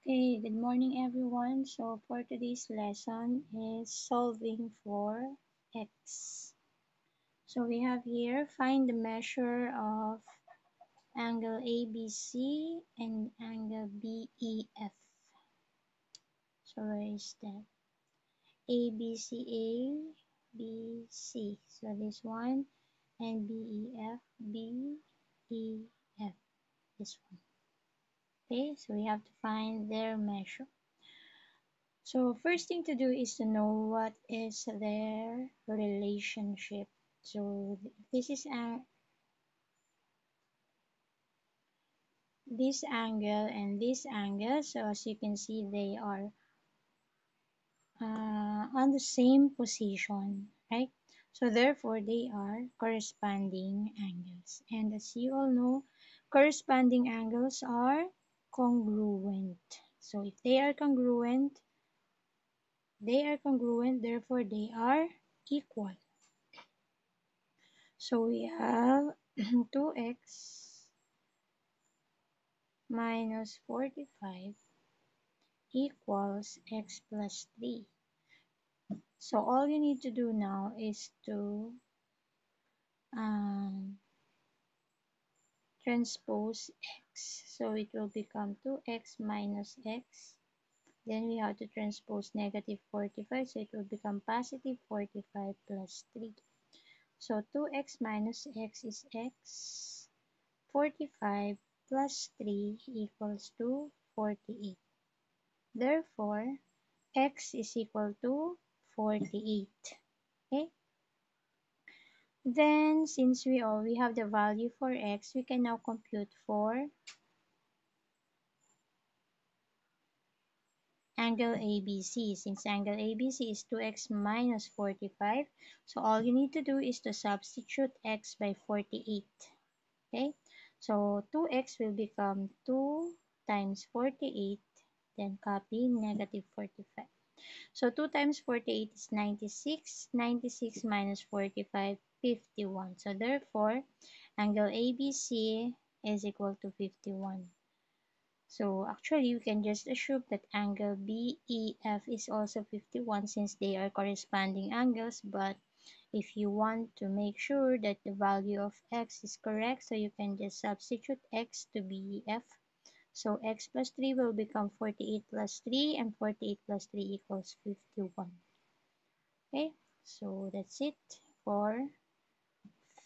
Okay, good morning everyone. So for today's lesson is solving for x. So we have here find the measure of angle ABC and angle BEF. So where is that? ABC, ABC. So this one and BEF, BEF. This one. Okay, so we have to find their measure. So first thing to do is to know what is their relationship. So this is this angle and this angle. So as you can see, they are on the same position, right? So therefore, they are corresponding angles. And as you all know, corresponding angles are congruent. So if they are congruent, therefore they are equal. So we have 2x minus 45 equals x plus 3. So all you need to do now is to um, transpose x. So it will become 2x minus x. Then we have to transpose negative 45. So it will become positive 45 plus 3. So 2x minus x is x. 45 plus 3 equals to 48. Therefore, x is equal to 48. Okay? Then, since we have the value for x, we can now compute for angle ABC. Since angle ABC is 2x minus 45, so all you need to do is to substitute x by 48. Okay? So 2x will become 2 times 48, then copy negative 45. So 2 times 48 is 96. 96 minus 45, 51. So therefore, angle ABC is equal to 51. So actually, we can just assume that angle BEF is also 51 since they are corresponding angles. But if you want to make sure that the value of x is correct, so you can just substitute x to BEF. So x plus 3 will become 48 plus 3, and 48 plus 3 equals 51. Okay, so that's it for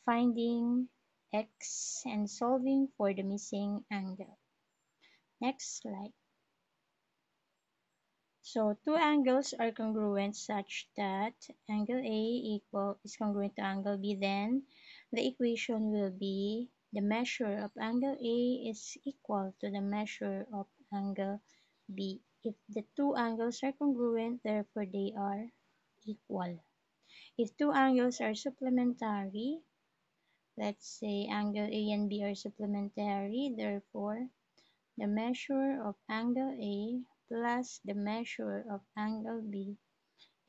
finding x and solving for the missing angle. Next slide. So two angles are congruent such that angle A is congruent to angle B, then the equation will be the measure of angle A is equal to the measure of angle B. If the two angles are congruent, therefore they are equal. If two angles are supplementary, let's say angle A and B are supplementary, therefore the measure of angle A plus the measure of angle B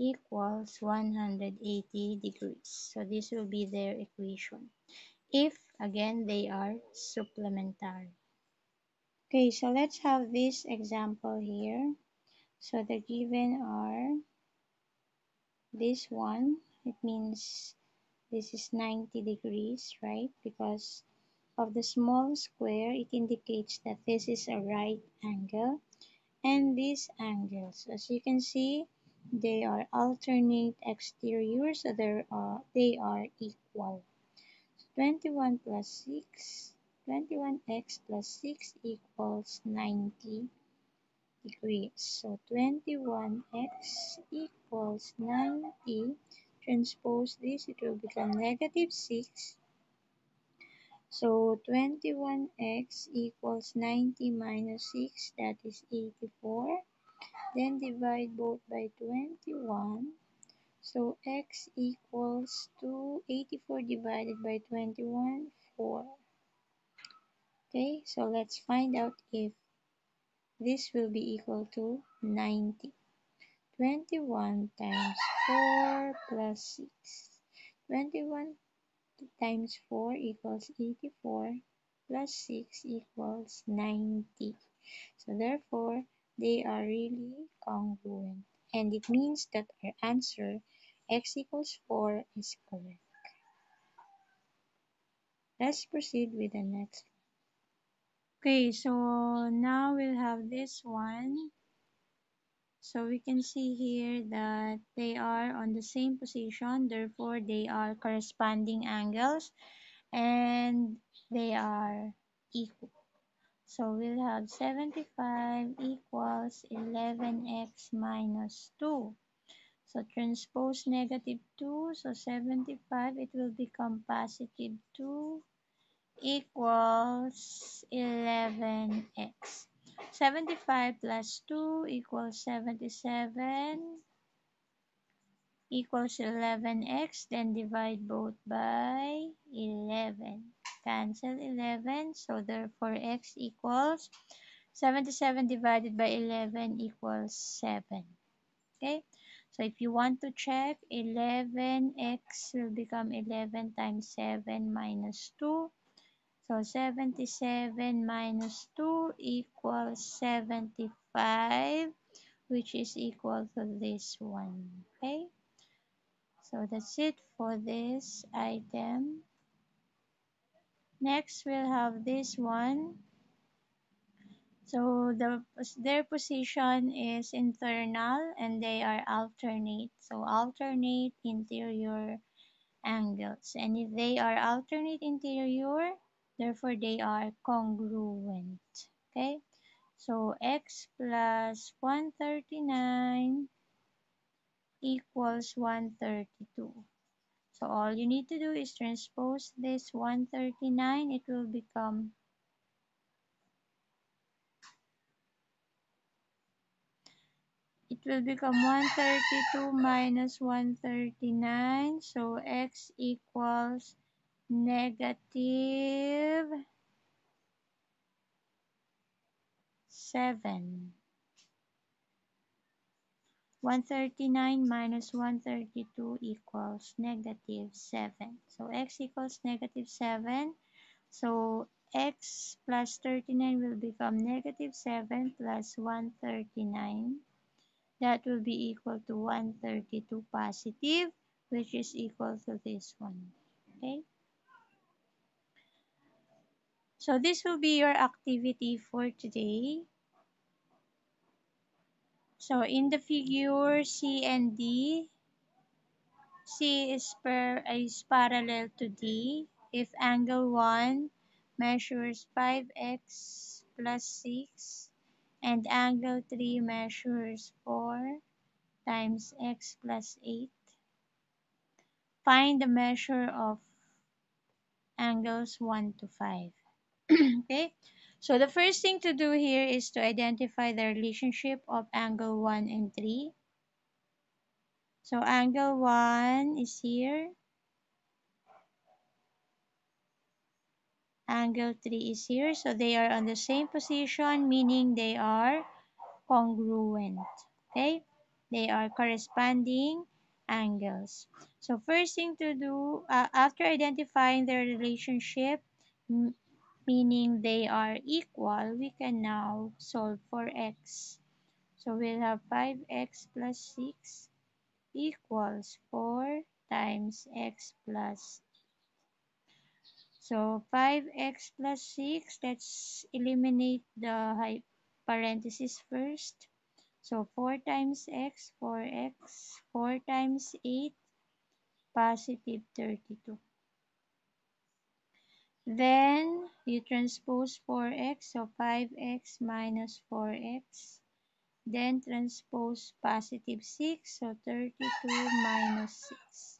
equals 180 degrees. So this will be their equation. If, again, they are supplementary. Okay, so let's have this example here. So the given are this one. It means this is 90 degrees, right? Because of the small square, it indicates that this is a right angle. And these angles, as you can see, they are alternate exterior, so they are equal. So 21 plus 6, 21x plus 6 equals 90 degrees. So 21x equals 90. Transpose this, it will become negative 6. So 21x equals 90 minus 6, that is 84. Then divide both by 21. So x equals to 84 divided by 21, 4. Okay, so let's find out if this will be equal to 90. 21 times 4 plus 6. 21 times 4 equals 84 plus 6 equals 90. So therefore, they are really congruent. And it means that our answer x equals 4 is correct. Let's proceed with the next. Okay, so now we'll have this one. So we can see here that they are on the same position, therefore they are corresponding angles and they are equal. So we'll have 75 equals 11x minus 2. So transpose negative 2, so 75, it will become positive 2 equals 11x. 75 plus 2 equals 77 equals 11x. Then divide both by 11. Cancel 11. So therefore x equals 77 divided by 11 equals 7. Okay. So if you want to check, 11x will become 11 times 7 minus 2. So 77 minus 2 equals 75, which is equal to this one. Okay. So that's it for this item. Next, we'll have this one. So their position is internal and they are alternate. So alternate interior angles. And if they are alternate interior, therefore they are congruent. Okay? So x plus 139 equals 132. So all you need to do is transpose this 139. It will become 132 minus 139. So x equals negative 7. 139 minus 132 equals negative 7. So x equals negative 7. So x plus 39 will become negative 7 plus 139. That will be equal to 132 positive, which is equal to this one. Okay? So this will be your activity for today. So in the figure C and D, C is parallel to D. If angle 1 measures 5x plus 6 and angle 3 measures 4 times x plus 8, find the measure of angles 1 to 5. Okay, so the first thing to do here is to identify the relationship of angle 1 and 3. So angle 1 is here, angle 3 is here, so they are on the same position, meaning they are congruent. Okay, they are corresponding angles. So first thing to do, after identifying their relationship, meaning they are equal, we can now solve for x. So we'll have 5x plus 6 equals 4 times x plus. So 5x plus 6, let's eliminate the parenthesis first. So 4 times x, 4x, 4 times 8, positive 32. Then you transpose 4x, so 5x minus 4x. Then transpose positive 6, so 32 minus 6.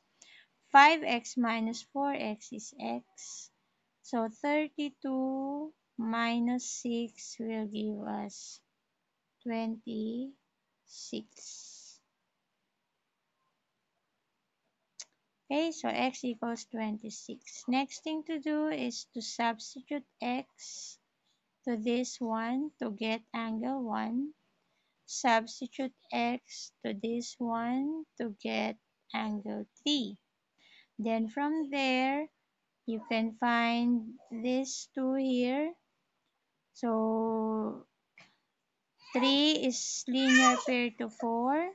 5x minus 4x is x. So 32 minus 6 will give us 26. Okay, so x equals 26. Next thing to do is to substitute x to this one to get angle 1. Substitute x to this one to get angle 3. Then from there, you can find these two here. So 3 is linear pair to 4.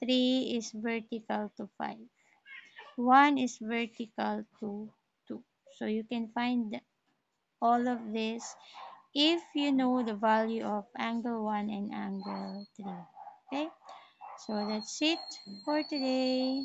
3 is vertical to 5. 1 is vertical to 2. So you can find all of this if you know the value of angle 1 and angle 3. Okay, so that's it for today.